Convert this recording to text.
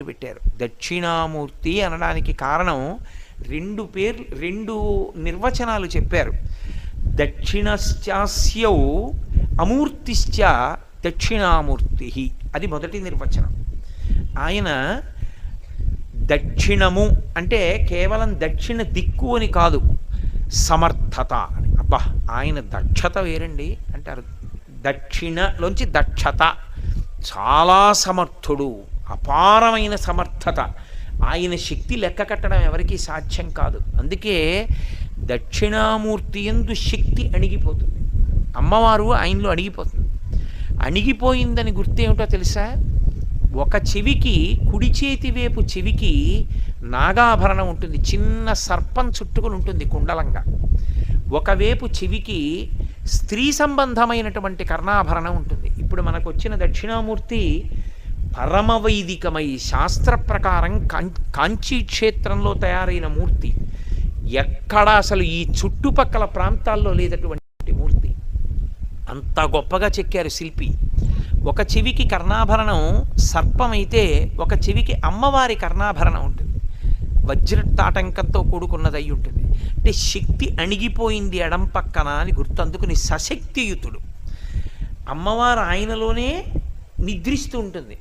పెట్టారు. దక్షిణామూర్తి అనడానికి కారణం రెండు నిర్వచనాలు చెప్పారు. దక్షిణశ్చాస్యౌ అమూర్తిశ్చ దక్షిణామూర్తి, అది మొదటి నిర్వచనం. ఆయన దక్షిణము అంటే కేవలం దక్షిణ దిక్కు అని కాదు, సమర్థత అని. అబ్బా, ఆయన దక్షత వేరండి అంటారు. దక్షిణలోంచి దక్షత, చాలా సమర్థుడు, అపారమైన సమర్థత. ఆయన శక్తి లెక్క కట్టడం ఎవరికీ సాధ్యం కాదు. అందుకే దక్షిణామూర్తి యందు శక్తి అణిగిపోతుంది. అమ్మవారు ఆయనలో అణిగిపోతుంది. అణిగిపోయిందని గుర్తేమిటో తెలుసా? ఒక చెవికి, కుడి చేతి వైపు చెవికి నాగాభరణం ఉంటుంది, చిన్న సర్పం చుట్టుకుని ఉంటుంది కుండలంగా. ఒకవైపు చెవికి స్త్రీ సంబంధమైనటువంటి కర్ణాభరణం ఉంటుంది. ఇప్పుడు మనకు వచ్చిన దక్షిణామూర్తి పరమవైదికమై శాస్త్ర ప్రకారం కాంచీ క్షేత్రంలో తయారైన మూర్తి. ఎక్కడ అసలు ఈ చుట్టుపక్కల ప్రాంతాల్లో లేదటువంటి మూర్తి. అంత గొప్పగా చెక్కారు శిల్పి. ఒక చెవికి కర్ణాభరణం సర్పమైతే ఒక చెవికి అమ్మవారి కర్ణాభరణం ఉంటుంది, వజ్రతాటంకంతో కూడుకున్నదై ఉంటుంది. అంటే శక్తి అణిగిపోయింది ఎడం పక్కన అని గుర్తు. అందుకుని సశక్తియుతుడు. అమ్మవారు ఆయనలోనే నిద్రిస్తూ ఉంటుంది.